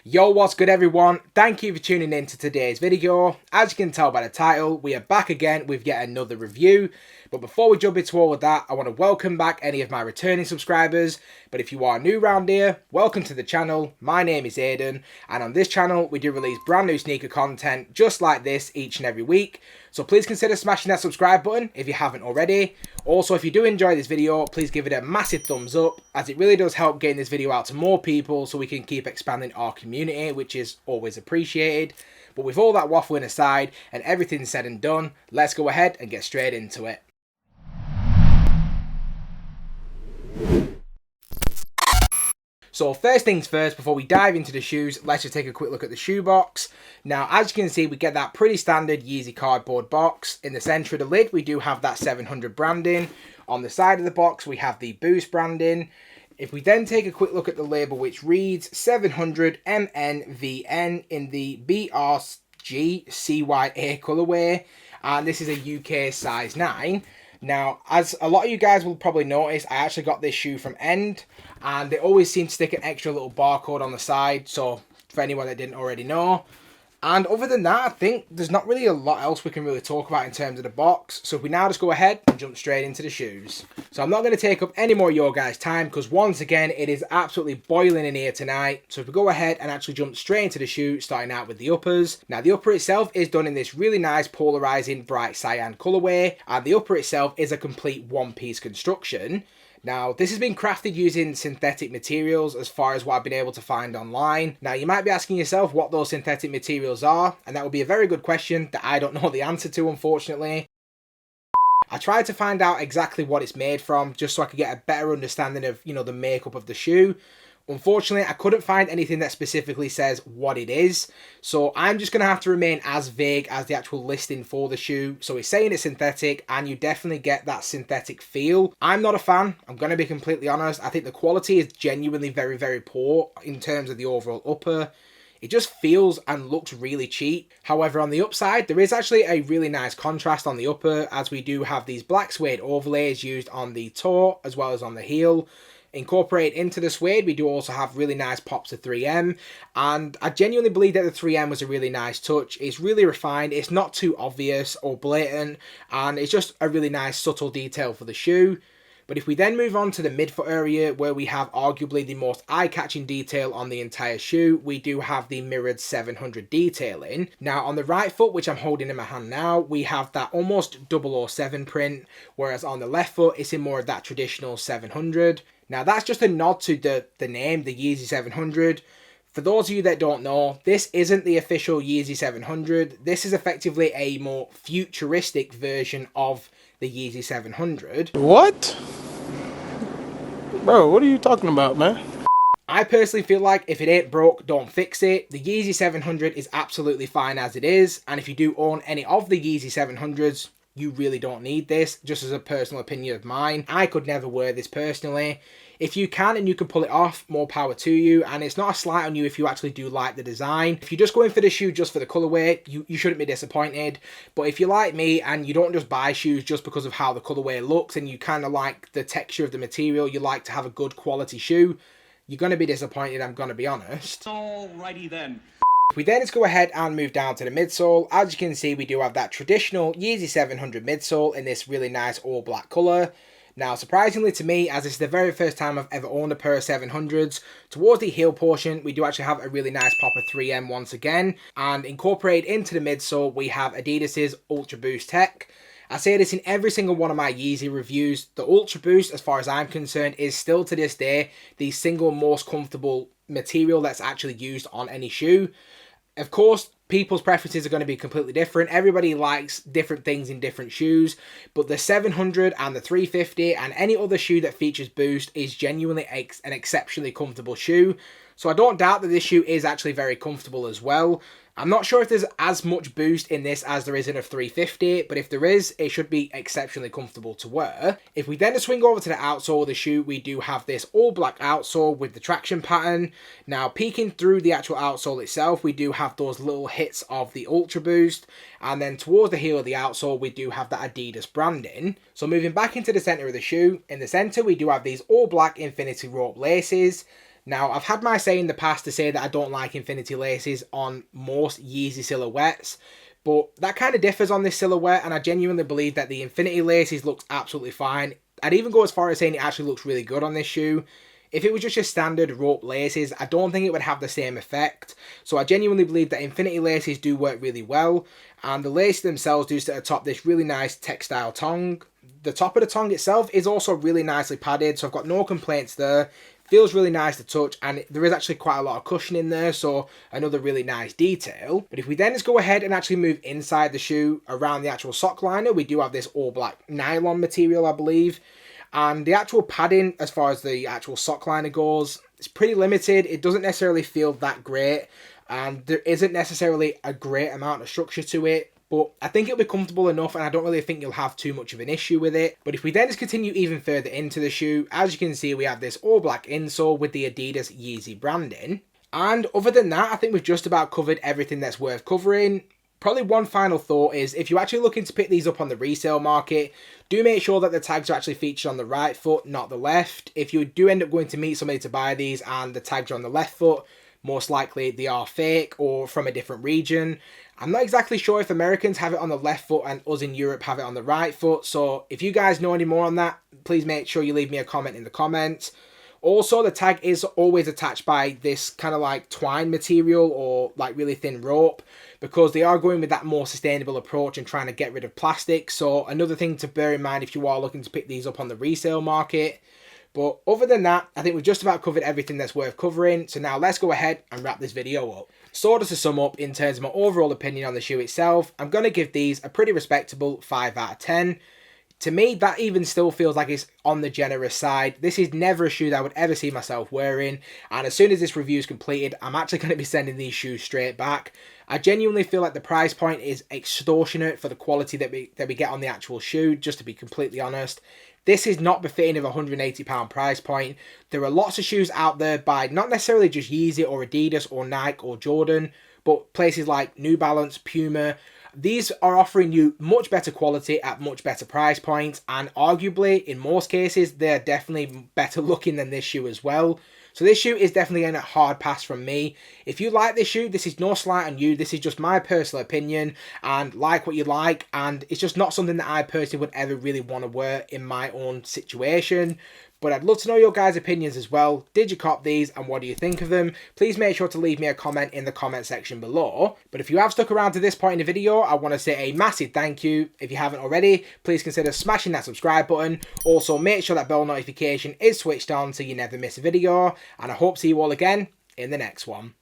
Yo, what's good everyone? Thank you for tuning in to today's video. As you can tell by the title, we are back again with yet another review. But before we jump into all of that, I want to welcome back any of my returning subscribers. But if you are new around here, welcome to the channel. My name is Aiden, and on this channel we do release brand new sneaker content just like this each and every week. So please consider smashing that subscribe button if you haven't already. Also, if you do enjoy this video, please give it a massive thumbs up, as it really does help getting this video out to more people so we can keep expanding our community, which is always appreciated. But with all that waffling aside and everything said and done, let's go ahead and get straight into it. So first things first, before we dive into the shoes, let's just take a quick look at the shoe box. Now, as you can see, we get that pretty standard Yeezy cardboard box. In the centre of the lid, we do have that 700 branding. On the side of the box, we have the Boost branding. If we then take a quick look at the label, which reads 700 MNVN in the BRG CYA colourway, and this is a UK size 9. Now, as a lot of you guys will probably notice, I actually got this shoe from End, and they always seem to stick an extra little barcode on the side, so for anyone that didn't already know. And other than that, I think there's not really a lot else we can really talk about in terms of the box. So if we now just go ahead and jump straight into the shoes. So I'm not going to take up any more of your guys' time, because once again, it is absolutely boiling in here tonight. So if we go ahead and actually jump straight into the shoe, starting out with the uppers. Now, the upper itself is done in this really nice polarizing Bright Cyan colorway, and the upper itself is a complete one-piece construction. Now, this has been crafted using synthetic materials as far as what I've been able to find online. Now, you might be asking yourself what those synthetic materials are, and that would be a very good question that I don't know the answer to, unfortunately. I tried to find out exactly what it's made from, just so I could get a better understanding of, the makeup of the shoe. Unfortunately, I couldn't find anything that specifically says what it is, so I'm just going to have to remain as vague as the actual listing for the shoe. So it's saying it's synthetic, and you definitely get that synthetic feel. I'm not a fan, I'm going to be completely honest. I think the quality is genuinely very, very poor in terms of the overall upper. It just feels and looks really cheap. However, on the upside, there is actually a really nice contrast on the upper, as we do have these black suede overlays used on the toe as well as on the heel. Incorporate into the suede, we do also have really nice pops of 3M, and I genuinely believe that the 3M was a really nice touch. It's really refined, it's not too obvious or blatant, and it's just a really nice subtle detail for the shoe. But if we then move on to the midfoot area, where we have arguably the most eye-catching detail on the entire shoe, we do have the mirrored 700 detailing. Now, on the right foot, which I'm holding in my hand now, we have that almost 007 print, whereas on the left foot, it's in more of that traditional 700. Now, that's just a nod to the name, the Yeezy 700. For those of you that don't know, this isn't the official Yeezy 700. This is effectively a more futuristic version of the Yeezy 700. What? Bro, what are you talking about, man? I personally feel like if it ain't broke, don't fix it. The Yeezy 700 is absolutely fine as it is, and if you do own any of the Yeezy 700s, you really don't need this, just as a personal opinion of mine. I could never wear this personally. If you can and you can pull it off, more power to you, and it's not a slight on you if you actually do like the design. If you're just going for the shoe just for the colorway, you shouldn't be disappointed. But if you're like me and you don't just buy shoes just because of how the colorway looks, and you kind of like the texture of the material, you like to have a good quality shoe, you're going to be disappointed, I'm going to be honest. Alrighty then. If we then just go ahead and move down to the midsole, as you can see, we do have that traditional Yeezy 700 midsole in this really nice all black colour. Now, surprisingly to me, as this is the very first time I've ever owned a pair of 700s, towards the heel portion, we do actually have a really nice pop of 3M once again. And incorporated into the midsole, we have Adidas's Ultra Boost Tech. I say this in every single one of my Yeezy reviews. The Ultra Boost, as far as I'm concerned, is still to this day the single most comfortable material that's actually used on any shoe. Of course, people's preferences are going to be completely different. Everybody likes different things in different shoes, but the 700 and the 350 and any other shoe that features Boost is genuinely an exceptionally comfortable shoe. So I don't doubt that this shoe is actually very comfortable as well. I'm not sure if there's as much boost in this as there is in a 350, but if there is, it should be exceptionally comfortable to wear. If we then swing over to the outsole of the shoe, we do have this all black outsole with the traction pattern. Now, peeking through the actual outsole itself, we do have those little hits of the Ultra Boost, and then towards the heel of the outsole, we do have that Adidas branding. So moving back into the center of the shoe, in the center, we do have these all black infinity rope laces. Now, I've had my say in the past to say that I don't like infinity laces on most Yeezy silhouettes, but that kind of differs on this silhouette, and I genuinely believe that the infinity laces looks absolutely fine. I'd even go as far as saying it actually looks really good on this shoe. If it was just your standard rope laces, I don't think it would have the same effect. So I genuinely believe that infinity laces do work really well, and the laces themselves do sit atop this really nice textile tongue. The top of the tongue itself is also really nicely padded, so I've got no complaints there. Feels really nice to touch, and there is actually quite a lot of cushion in there, so another really nice detail. But if we then just go ahead and actually move inside the shoe around the actual sock liner, we do have this all black nylon material, I believe. And the actual padding, as far as the actual sock liner goes, it's pretty limited. It doesn't necessarily feel that great, and there isn't necessarily a great amount of structure to it. But I think it'll be comfortable enough, and I don't really think you'll have too much of an issue with it. But if we then just continue even further into the shoe, as you can see, we have this all black insole with the Adidas Yeezy branding. And other than that, I think we've just about covered everything that's worth covering. Probably one final thought is, if you're actually looking to pick these up on the resale market, do make sure that the tags are actually featured on the right foot, not the left. If you do end up going to meet somebody to buy these and the tags are on the left foot, most likely they are fake or from a different region. I'm not exactly sure if Americans have it on the left foot and us in Europe have it on the right foot. So if you guys know any more on that, please make sure you leave me a comment in the comments. Also, the tag is always attached by this kind of like twine material or like really thin rope, because they are going with that more sustainable approach and trying to get rid of plastic. So another thing to bear in mind if you are looking to pick these up on the resale market. But other than that, I think we've just about covered everything that's worth covering. So now let's go ahead and wrap this video up. So just to sum up, in terms of my overall opinion on the shoe itself, I'm going to give these a pretty respectable 5 out of 10. To me, that even still feels like it's on the generous side. This is never a shoe that I would ever see myself wearing. And as soon as this review is completed, I'm actually going to be sending these shoes straight back. I genuinely feel like the price point is extortionate for the quality that we get on the actual shoe, just to be completely honest. This is not befitting of a £180 price point. There are lots of shoes out there by not necessarily just Yeezy or Adidas or Nike or Jordan, but places like New Balance, Puma. These are offering you much better quality at much better price points, and arguably, in most cases, they're definitely better looking than this shoe as well. So this shoe is definitely getting a hard pass from me. If you like this shoe, this is no slight on you. This is just my personal opinion, and like what you like, and it's just not something that I personally would ever really want to wear in my own situation. But I'd love to know your guys' opinions as well. Did you cop these, and what do you think of them? Please make sure to leave me a comment in the comment section below. But if you have stuck around to this point in the video, I want to say a massive thank you. If you haven't already, please consider smashing that subscribe button. Also, make sure that bell notification is switched on so you never miss a video. And I hope to see you all again in the next one.